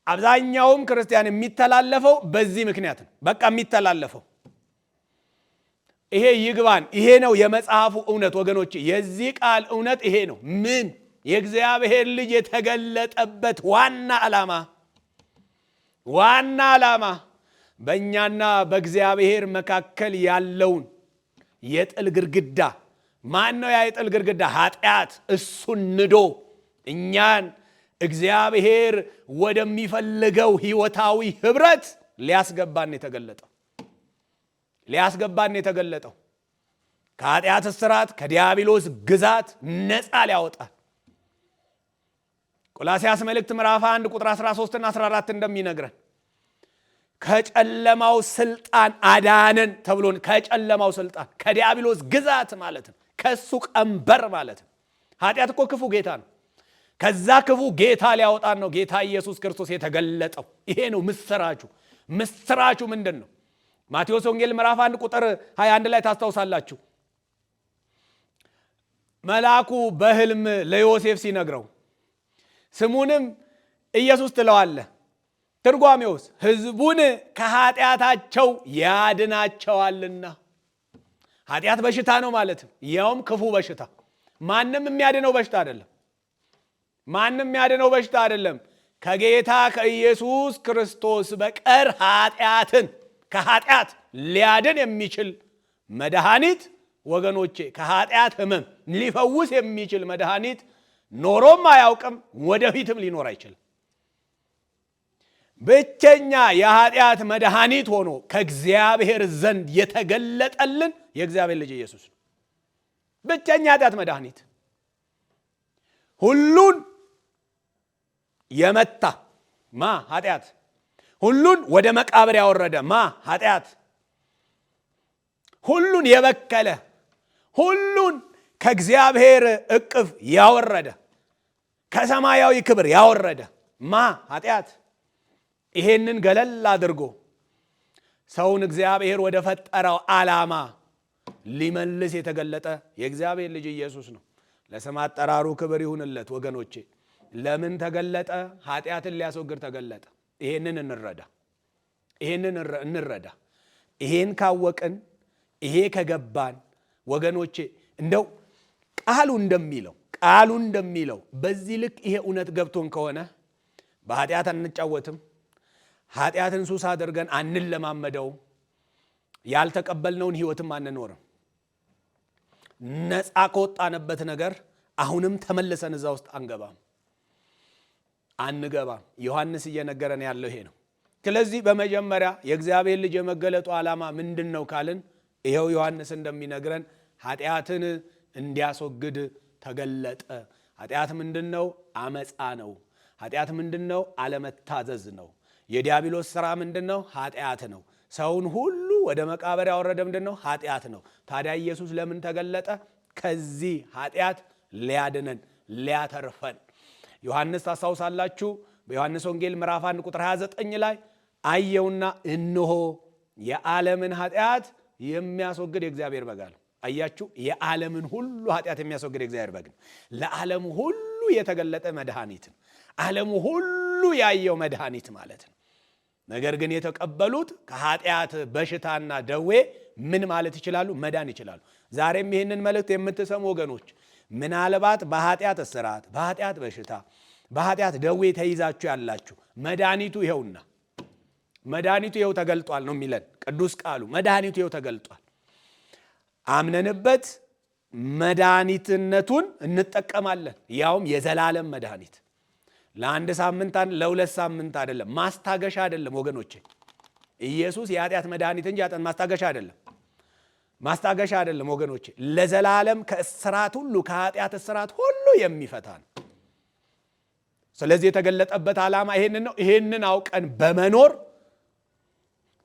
አብዛኛውም ክርስቲያን የሚተላለፈው በዚህ ምክንያት ነው። በቃ የሚተላለፈው ይሄ ይግባን። ይሄ ነው የመጽሐፉ እውነት ወገኖቼ። የዚህ ቃል እውነት ይሄ ነው። ምን የእግዚአብሔር ልጅ የተገለጠበት ዋና ዓላማ በእኛና በእግዚአብሔር መካከል ያለውን የጥል ግርግዳ፣ ማን ነው ያ የጥል ግርግዳ? ኃጢአት። እሱን ንዶ እኛን እግዚአብሔር ወደሚፈልገው ሕይወታዊ ህብረት ሊያስገባን የተገለጠው ከኃጢአት እስራት ከዲያብሎስ ግዛት ነፃ ሊያወጣን ቆላስይስ መልእክት ምዕራፍ 1 ቁጥር 13 እና 14 እንደሚነግረን ከጨለማው ስልጣን አዳነን ተብሎን፣ ከጨለማው ስልጣን ከዲያብሎስ ግዛት ማለት ነው፣ ከሱ ቀንበር ማለት ነው። ኃጢአት እኮ ክፉ ጌታ ነው። ከዛ ክፉ ጌታ ሊያወጣን ነው ጌታ ኢየሱስ ክርስቶስ የተገለጠው። ይሄ ነው ምስራቹ ምንድን ነው? ማቴዎስ ወንጌል ምዕራፍ 1 ቁጥር 21 ላይ ታስታውሳላችሁ። መልአኩ በህልም ለዮሴፍ ሲነግረው ስሙንም ኢየሱስ ትለዋለህ፣ ትርጓሜውስ ሕዝቡን ከኃጢአታቸው ያድናቸዋልና። ኃጢአት በሽታ ነው ማለት ነው፣ ያውም ክፉ በሽታ። ማንም የሚያድነው በሽታ አይደለም። ከጌታ ከኢየሱስ ክርስቶስ በቀር ከኃጢአት ሊያድን የሚችል መድኃኒት ወገኖቼ፣ ከኃጢአት ህመም ሊፈውስ የሚችል መድኃኒት ኖሮም አያውቅም፣ ወደፊትም ሊኖር አይችልም። ብቸኛ የኃጢአት መድኃኒት ሆኖ ከእግዚአብሔር ዘንድ የተገለጠልን የእግዚአብሔር ልጅ ኢየሱስ ነው። ብቸኛ ኃጢአት መድኃኒት፣ ሁሉን የመታ ኃጢአት፣ ሁሉን ወደ መቃብር ያወረደ ኃጢአት፣ ሁሉን የበከለ፣ ሁሉን ከእግዚአብሔር እቅፍ ያወረደ፣ ከሰማያዊ ክብር ያወረደ ኃጢአት። ይሄንን ገለል አድርጎ ሰውን እግዚአብሔር ወደ ፈጠረው ዓላማ ሊመልስ የተገለጠ የእግዚአብሔር ልጅ ኢየሱስ ነው። ለስም አጠራሩ ክብር ይሁንለት ወገኖቼ። ለምን ተገለጠ? ኃጢአትን ሊያስወግድ ተገለጠ። ይሄንን እንረዳ። ይሄን ካወቅን፣ ይሄ ከገባን ወገኖቼ፣ እንደው ቃሉ እንደሚለው በዚህ ልክ ይሄ እውነት ገብቶን ከሆነ በኃጢአት አንጫወትም። ኃጢአትን ሱስ አድርገን አንለማመደው። ያልተቀበልነውን ህይወትም አንኖርም። ነፃ ከወጣንበት ነገር አሁንም ተመልሰን እዛ ውስጥ አንገባም። ዮሐንስ እየነገረን ያለው ይሄ ነው። ስለዚህ በመጀመሪያ የእግዚአብሔር ልጅ የመገለጡ ዓላማ ምንድን ነው ካልን፣ ይኸው ዮሐንስ እንደሚነግረን ኃጢአትን እንዲያስወግድ ተገለጠ። ኃጢአት ምንድን ነው? አመፃ ነው። ኃጢአት ምንድን ነው? አለመታዘዝ ነው። የዲያብሎስ ሥራ ምንድን ነው? ኃጢአት ነው። ሰውን ሁሉ ወደ መቃብር ያወረደ ምንድን ነው? ኃጢአት ነው። ታዲያ ኢየሱስ ለምን ተገለጠ? ከዚህ ኃጢአት ሊያድነን፣ ሊያተርፈን። ዮሐንስ ታስታውሳላችሁ፣ በዮሐንስ ወንጌል ምዕራፍ 1 ቁጥር 29 ላይ አየውና እነሆ የዓለምን ኃጢአት የሚያስወግድ የእግዚአብሔር በግ አለ። አያችሁ፣ የዓለምን ሁሉ ኃጢአት የሚያስወግድ የእግዚአብሔር በግ ነው። ለዓለም ሁሉ የተገለጠ መድኃኒት ነው። ዓለሙ ሁሉ ያየው መድኃኒት ማለት ነው። ነገር ግን የተቀበሉት ከኃጢአት በሽታና ደዌ ምን ማለት ይችላሉ? መዳን ይችላሉ። ዛሬም ይህንን መልእክት የምትሰሙ ወገኖች ምናልባት በኃጢአት እስራት፣ በኃጢአት በሽታ፣ በኃጢአት ደዌ ተይዛችሁ ያላችሁ መድኃኒቱ ይኸውና፣ መድኃኒቱ ይኸው ተገልጧል ነው የሚለን ቅዱስ ቃሉ። መድኃኒቱ ይኸው ተገልጧል። አምነንበት መድኃኒትነቱን እንጠቀማለን። ያውም የዘላለም መድኃኒት፣ ለአንድ ሳምንት ለሁለት ሳምንት አይደለም፣ ማስታገሻ አይደለም ወገኖቼ። ኢየሱስ የኃጢአት መድኃኒት እንጂ ኃጢአት ማስታገሻ አይደለም። ማስታገሻ አይደለም ወገኖቼ፣ ለዘላለም ከእስራት ሁሉ ከኃጢአት እስራት ሁሉ የሚፈታ ነው። ስለዚህ የተገለጠበት ዓላማ ይሄንን ነው። ይሄንን አውቀን በመኖር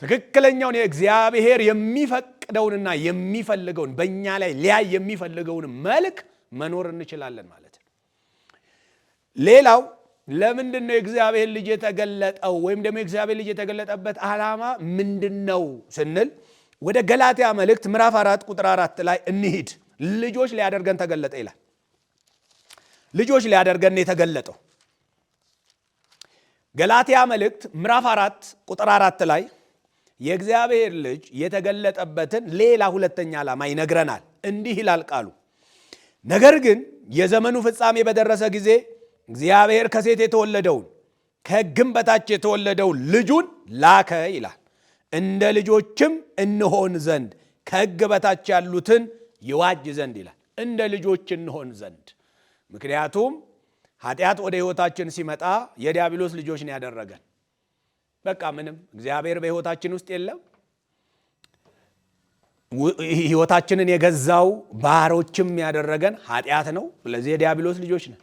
ትክክለኛውን የእግዚአብሔር የሚፈቅደውንና የሚፈልገውን በእኛ ላይ ሊያይ የሚፈልገውን መልክ መኖር እንችላለን ማለት ነው። ሌላው ለምንድን ነው የእግዚአብሔር ልጅ የተገለጠው ወይም ደግሞ የእግዚአብሔር ልጅ የተገለጠበት ዓላማ ምንድን ነው ስንል ወደ ገላትያ መልእክት ምዕራፍ 4 ቁጥር 4 ላይ እንሂድ። ልጆች ሊያደርገን ተገለጠ ይላል። ልጆች ሊያደርገን የተገለጠው ገላትያ መልእክት ምዕራፍ 4 ቁጥር 4 ላይ የእግዚአብሔር ልጅ የተገለጠበትን ሌላ ሁለተኛ ዓላማ ይነግረናል። እንዲህ ይላል ቃሉ፣ ነገር ግን የዘመኑ ፍጻሜ በደረሰ ጊዜ እግዚአብሔር ከሴት የተወለደውን ከሕግም በታች የተወለደውን ልጁን ላከ ይላል፣ እንደ ልጆችም እንሆን ዘንድ ከሕግ በታች ያሉትን ይዋጅ ዘንድ ይላል። እንደ ልጆች እንሆን ዘንድ። ምክንያቱም ኃጢአት ወደ ሕይወታችን ሲመጣ የዲያብሎስ ልጆች ነው ያደረገን። በቃ ምንም እግዚአብሔር በሕይወታችን ውስጥ የለም። ሕይወታችንን የገዛው ባሮችም ያደረገን ኃጢአት ነው። ስለዚህ የዲያብሎስ ልጆች ነን።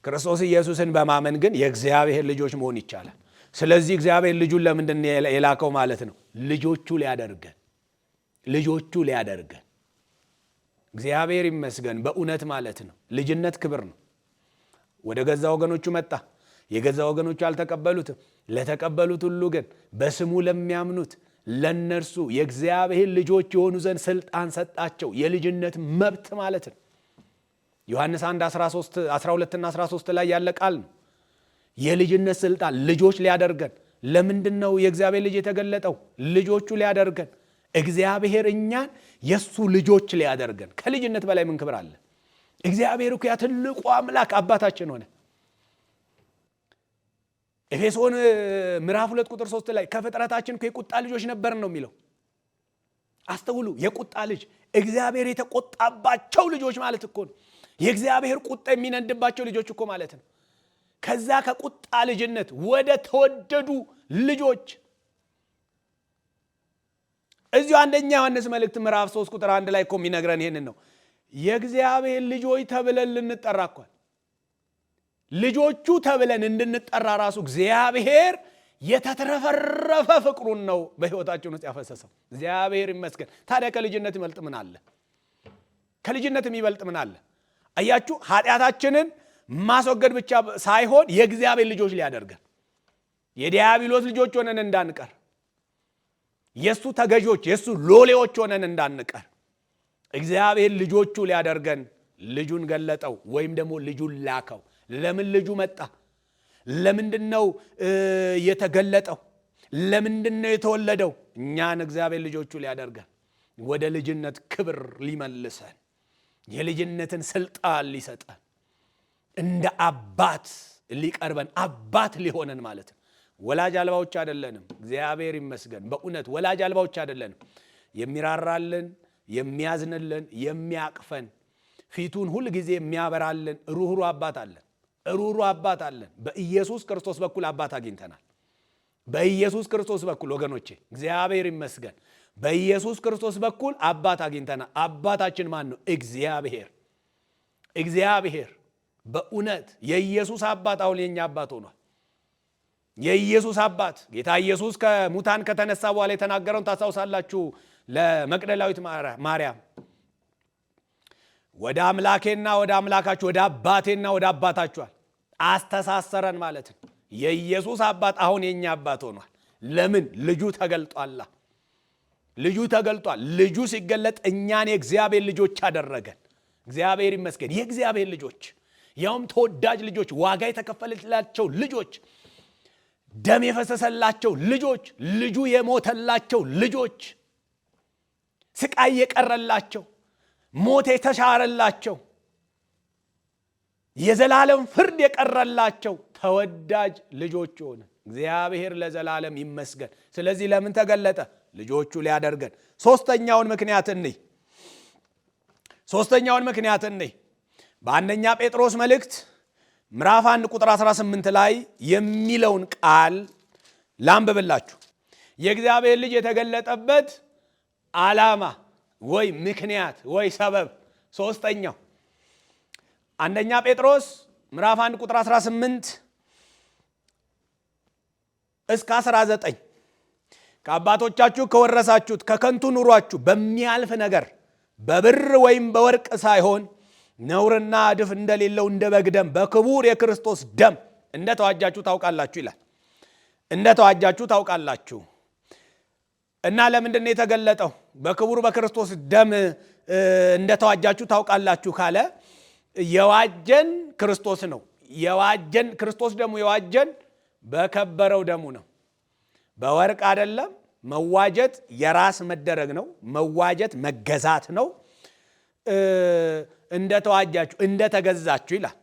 ክርስቶስ ኢየሱስን በማመን ግን የእግዚአብሔር ልጆች መሆን ይቻላል። ስለዚህ እግዚአብሔር ልጁን ለምንድን የላከው ማለት ነው? ልጆቹ ሊያደርገን። እግዚአብሔር ይመስገን በእውነት ማለት ነው። ልጅነት ክብር ነው። ወደ ገዛ ወገኖቹ መጣ፣ የገዛ ወገኖቹ አልተቀበሉትም። ለተቀበሉት ሁሉ ግን በስሙ ለሚያምኑት ለነርሱ የእግዚአብሔር ልጆች የሆኑ ዘንድ ስልጣን ሰጣቸው። የልጅነት መብት ማለት ነው። ዮሐንስ 1:12 እና 13 ላይ ያለ ቃል ነው። የልጅነት ስልጣን ልጆች ሊያደርገን። ለምንድን ነው የእግዚአብሔር ልጅ የተገለጠው? ልጆቹ ሊያደርገን። እግዚአብሔር እኛን የሱ ልጆች ሊያደርገን። ከልጅነት በላይ ምን ክብር አለ? እግዚአብሔር እኮ ያ ትልቁ አምላክ አባታችን ሆነ። ኤፌሶን ምዕራፍ 2 ቁጥር 3 ላይ ከፍጥረታችን እኮ የቁጣ ልጆች ነበርን ነው የሚለው። አስተውሉ። የቁጣ ልጅ እግዚአብሔር የተቆጣባቸው ልጆች ማለት እኮ ነው። የእግዚአብሔር ቁጣ የሚነድባቸው ልጆች እኮ ማለት ነው። ከዛ ከቁጣ ልጅነት ወደ ተወደዱ ልጆች እዚሁ አንደኛ ዮሐንስ መልእክት ምዕራፍ 3 ቁጥር 1 ላይ እኮ የሚነግረን ይሄንን ነው። የእግዚአብሔር ልጆች ተብለን ልንጠራ እኮ ልጆቹ ተብለን እንድንጠራ ራሱ እግዚአብሔር የተትረፈረፈ ፍቅሩን ነው በሕይወታችን ውስጥ ያፈሰሰው። እግዚአብሔር ይመስገን። ታዲያ ከልጅነት ይበልጥ ምን አለ? ከልጅነት የሚበልጥ ምን አለ? አያችሁ፣ ኃጢአታችንን ማስወገድ ብቻ ሳይሆን የእግዚአብሔር ልጆች ሊያደርገን፣ የዲያብሎስ ልጆች ሆነን እንዳንቀር፣ የሱ ተገዦች የሱ ሎሌዎች ሆነን እንዳንቀር እግዚአብሔር ልጆቹ ሊያደርገን ልጁን ገለጠው ወይም ደግሞ ልጁን ላከው። ለምን ልጁ መጣ? ለምንድነው የተገለጠው? ለምንድነው የተወለደው? እኛን እግዚአብሔር ልጆቹ ሊያደርገን፣ ወደ ልጅነት ክብር ሊመልሰን፣ የልጅነትን ስልጣን ሊሰጠን፣ እንደ አባት ሊቀርበን፣ አባት ሊሆነን ማለት ነው። ወላጅ አልባዎች አይደለንም። እግዚአብሔር ይመስገን። በእውነት ወላጅ አልባዎች አይደለንም። የሚራራልን፣ የሚያዝንልን፣ የሚያቅፈን፣ ፊቱን ሁል ጊዜ የሚያበራልን ሩህሩህ አባት አለን። ሩህሩህ አባት አለን። በኢየሱስ ክርስቶስ በኩል አባት አግኝተናል። በኢየሱስ ክርስቶስ በኩል ወገኖቼ እግዚአብሔር ይመስገን። በኢየሱስ ክርስቶስ በኩል አባት አግኝተናል። አባታችን ማን ነው? እግዚአብሔር። እግዚአብሔር በእውነት የኢየሱስ አባት አሁን የኛ አባት ሆኗል። የኢየሱስ አባት ጌታ ኢየሱስ ከሙታን ከተነሳ በኋላ የተናገረውን ታስታውሳላችሁ። ለመቅደላዊት ማርያም ወደ አምላኬና ወደ አምላካችሁ፣ ወደ አባቴና ወደ አባታችኋል አስተሳሰረን ማለት ነው። የኢየሱስ አባት አሁን የኛ አባት ሆኗል። ለምን? ልጁ ተገልጧል። ልጁ ተገልጧል። ልጁ ሲገለጥ እኛን የእግዚአብሔር ልጆች አደረገን። እግዚአብሔር ይመስገን። የእግዚአብሔር ልጆች፣ ያውም ተወዳጅ ልጆች፣ ዋጋ የተከፈለላቸው ልጆች፣ ደም የፈሰሰላቸው ልጆች፣ ልጁ የሞተላቸው ልጆች፣ ስቃይ የቀረላቸው፣ ሞት የተሻረላቸው፣ የዘላለም ፍርድ የቀረላቸው ተወዳጅ ልጆች ሆነ። እግዚአብሔር ለዘላለም ይመስገን። ስለዚህ ለምን ተገለጠ? ልጆቹ ሊያደርገን። ሶስተኛውን ምክንያት እንይ። በአንደኛ ጴጥሮስ መልእክት ምዕራፍ 1 ቁጥር 18 ላይ የሚለውን ቃል ላንብብላችሁ። የእግዚአብሔር ልጅ የተገለጠበት ዓላማ ወይ ምክንያት ወይ ሰበብ። ሶስተኛው አንደኛ ጴጥሮስ ምዕራፍ 1 ቁጥር 18 እስከ 19 ከአባቶቻችሁ ከወረሳችሁት ከከንቱ ኑሯችሁ በሚያልፍ ነገር በብር ወይም በወርቅ ሳይሆን ነውርና እድፍ እንደሌለው እንደ በግ ደም በክቡር የክርስቶስ ደም እንደተዋጃችሁ ታውቃላችሁ ይላል። እንደተዋጃችሁ ታውቃላችሁ። እና ለምንድን ነው የተገለጠው? በክቡር በክርስቶስ ደም እንደተዋጃችሁ ታውቃላችሁ ካለ የዋጀን ክርስቶስ ነው። የዋጀን ክርስቶስ ደግሞ የዋጀን በከበረው ደሙ ነው። በወርቅ አይደለም። መዋጀት የራስ መደረግ ነው። መዋጀት መገዛት ነው። እንደተዋጃችሁ እንደተገዛችሁ ይላል።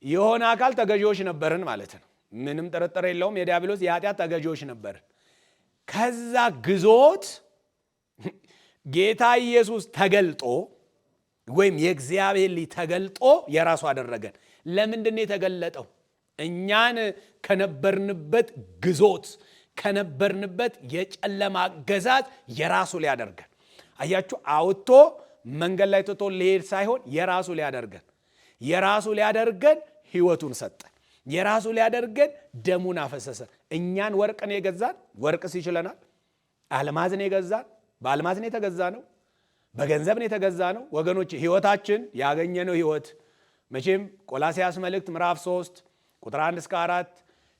የሆነ አካል ተገዢዎች ነበርን ማለት ነው። ምንም ጥርጥር የለውም። የዲያብሎስ የኃጢአት ተገዢዎች ነበርን። ከዛ ግዞት ጌታ ኢየሱስ ተገልጦ ወይም የእግዚአብሔር ልጅ ተገልጦ የራሱ አደረገን። ለምንድን ነው የተገለጠው? እኛን ከነበርንበት ግዞት ከነበርንበት የጨለማ አገዛዝ የራሱ ሊያደርገን። አያችሁ፣ አውጥቶ መንገድ ላይ ትቶ ሊሄድ ሳይሆን የራሱ ሊያደርገን ሕይወቱን ሰጠን። የራሱ ሊያደርገን ደሙን አፈሰሰ። እኛን ወርቅን የገዛን ወርቅስ ይችለናል? አልማዝን የገዛን በአልማዝን የተገዛ ነው። በገንዘብን የተገዛ ነው። ወገኖች ሕይወታችን ያገኘነው ሕይወት መቼም ቆላስያስ መልእክት ምዕራፍ 3 ቁጥር 1 እስከ 4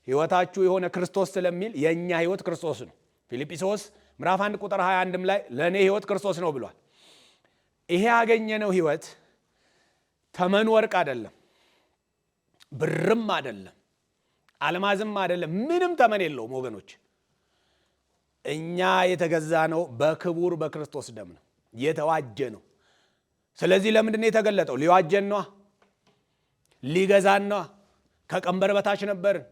ሕይወታችሁ የሆነ ክርስቶስ ስለሚል የእኛ ሕይወት ክርስቶስ ነው። ፊልጵስዩስ ምዕራፍ 1 ቁጥር 21 ላይ ለእኔ ሕይወት ክርስቶስ ነው ብሏል። ይሄ ያገኘነው ሕይወት ተመኑ ወርቅ አይደለም፣ ብርም አይደለም፣ አልማዝም አይደለም። ምንም ተመን የለውም ወገኖች። እኛ የተገዛ ነው በክቡር በክርስቶስ ደም ነው። የተዋጀ ነው። ስለዚህ ለምንድን ነው የተገለጠው? ሊዋጀን ነዋ፣ ሊገዛን ነዋ። ከቀንበር በታች ነበርን።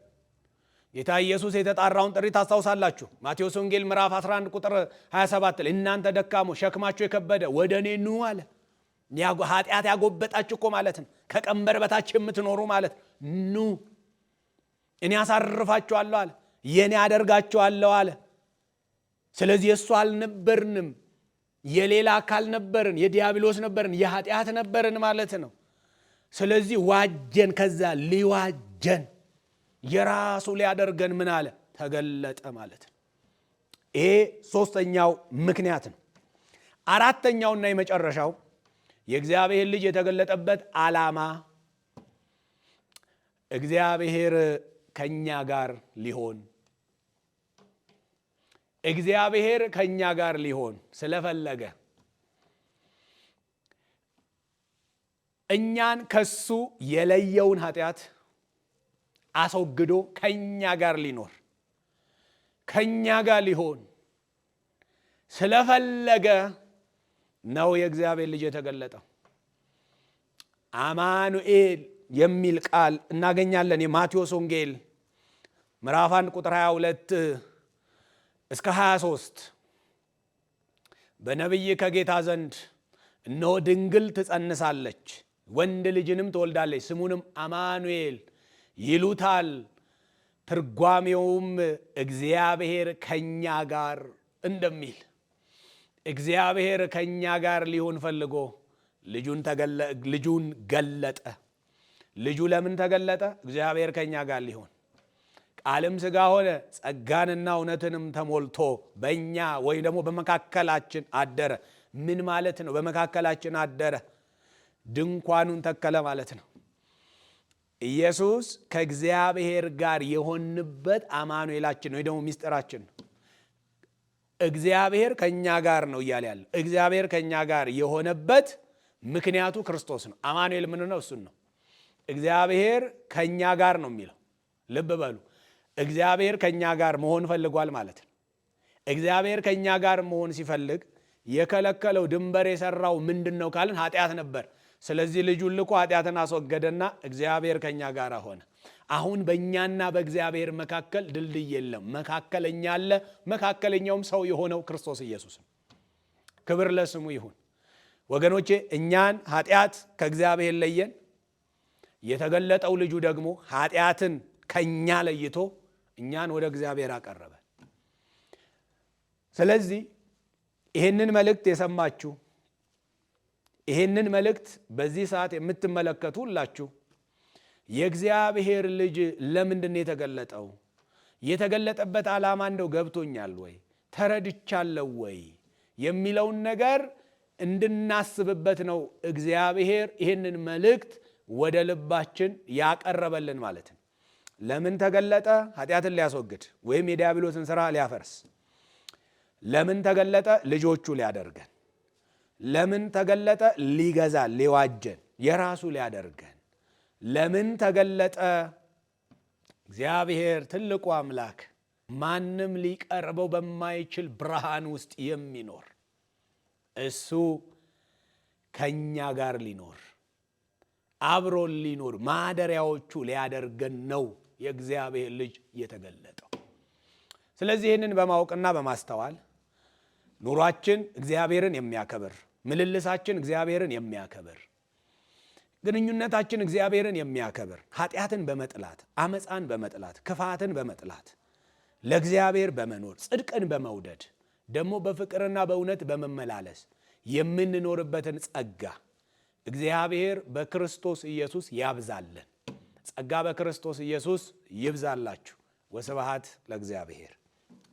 ጌታ ኢየሱስ የተጣራውን ጥሪ ታስታውሳላችሁ። ማቴዎስ ወንጌል ምዕራፍ 11 ቁጥር 27 ላይ እናንተ ደካሞች ሸክማችሁ የከበደ ወደ እኔ ኑ አለ። ኃጢአት ያጎበጣችሁ እኮ ማለት ነው። ከቀንበር በታች የምትኖሩ ማለት ኑ፣ እኔ አሳርፋችኋለሁ አለ። የኔ አደርጋችኋለሁ አለ። ስለዚህ የእሱ አልነበርንም፣ የሌላ አካል ነበርን፣ የዲያብሎስ ነበርን፣ የኃጢአት ነበርን ማለት ነው። ስለዚህ ዋጀን። ከዛ ሊዋጀን የራሱ ሊያደርገን ምን አለ? ተገለጠ ማለት ነው። ይሄ ሶስተኛው ምክንያት ነው። አራተኛውና የመጨረሻው የእግዚአብሔር ልጅ የተገለጠበት ዓላማ እግዚአብሔር ከኛ ጋር ሊሆን እግዚአብሔር ከኛ ጋር ሊሆን ስለፈለገ እኛን ከሱ የለየውን ኃጢአት አስወግዶ ከኛ ጋር ሊኖር ከኛ ጋር ሊሆን ስለፈለገ ነው የእግዚአብሔር ልጅ የተገለጠው። አማኑኤል የሚል ቃል እናገኛለን። የማቴዎስ ወንጌል ምዕራፍ 1 ቁጥር 22 እስከ 23 በነቢይ ከጌታ ዘንድ እነሆ ድንግል ትጸንሳለች፣ ወንድ ልጅንም ትወልዳለች፣ ስሙንም አማኑኤል ይሉታል። ትርጓሜውም እግዚአብሔር ከኛ ጋር እንደሚል። እግዚአብሔር ከኛ ጋር ሊሆን ፈልጎ ልጁን ገለጠ። ልጁ ለምን ተገለጠ? እግዚአብሔር ከኛ ጋር ሊሆን። ቃልም ሥጋ ሆነ ጸጋንና እውነትንም ተሞልቶ በእኛ ወይም ደግሞ በመካከላችን አደረ። ምን ማለት ነው? በመካከላችን አደረ፣ ድንኳኑን ተከለ ማለት ነው። ኢየሱስ ከእግዚአብሔር ጋር የሆንበት አማኑኤላችን ነው፣ ወይ ደግሞ ሚስጥራችን ነው። እግዚአብሔር ከኛ ጋር ነው እያለ ያለ። እግዚአብሔር ከኛ ጋር የሆነበት ምክንያቱ ክርስቶስ ነው። አማኑኤል ምን ነው? እሱን ነው። እግዚአብሔር ከኛ ጋር ነው የሚለው። ልብ በሉ። እግዚአብሔር ከኛ ጋር መሆን ፈልጓል ማለት ነው። እግዚአብሔር ከኛ ጋር መሆን ሲፈልግ የከለከለው ድንበር የሰራው ምንድን ነው ካልን ኃጢአት ነበር። ስለዚህ ልጁን ልኮ ኃጢአትን አስወገደና እግዚአብሔር ከኛ ጋር ሆነ። አሁን በእኛና በእግዚአብሔር መካከል ድልድይ የለም፣ መካከለኛ አለ። መካከለኛውም ሰው የሆነው ክርስቶስ ኢየሱስ ነው። ክብር ለስሙ ይሁን። ወገኖቼ እኛን ኃጢአት ከእግዚአብሔር ለየን። የተገለጠው ልጁ ደግሞ ኃጢአትን ከኛ ለይቶ እኛን ወደ እግዚአብሔር አቀረበ። ስለዚህ ይህንን መልእክት የሰማችሁ ይህንን መልእክት በዚህ ሰዓት የምትመለከቱ ሁላችሁ የእግዚአብሔር ልጅ ለምንድን ነው የተገለጠው? የተገለጠበት ዓላማ እንደው ገብቶኛል ወይ ተረድቻለሁ ወይ የሚለውን ነገር እንድናስብበት ነው እግዚአብሔር ይህንን መልእክት ወደ ልባችን ያቀረበልን ማለት ነው። ለምን ተገለጠ? ኃጢአትን ሊያስወግድ ወይም የዲያብሎስን ሥራ ሊያፈርስ። ለምን ተገለጠ? ልጆቹ ሊያደርገን። ለምን ተገለጠ? ሊገዛን፣ ሊዋጀን፣ የራሱ ሊያደርገን። ለምን ተገለጠ? እግዚአብሔር ትልቁ አምላክ ማንም ሊቀርበው በማይችል ብርሃን ውስጥ የሚኖር እሱ ከኛ ጋር ሊኖር አብሮን ሊኖር ማደሪያዎቹ ሊያደርገን ነው የእግዚአብሔር ልጅ የተገለጠው። ስለዚህ ይህንን በማወቅና በማስተዋል ኑሯችን እግዚአብሔርን የሚያከብር፣ ምልልሳችን እግዚአብሔርን የሚያከብር፣ ግንኙነታችን እግዚአብሔርን የሚያከብር፣ ኃጢአትን በመጥላት አመፃን በመጥላት ክፋትን በመጥላት ለእግዚአብሔር በመኖር ጽድቅን በመውደድ ደግሞ በፍቅርና በእውነት በመመላለስ የምንኖርበትን ጸጋ እግዚአብሔር በክርስቶስ ኢየሱስ ያብዛልን። ጸጋ በክርስቶስ ኢየሱስ ይብዛላችሁ። ወስብሐት ለእግዚአብሔር።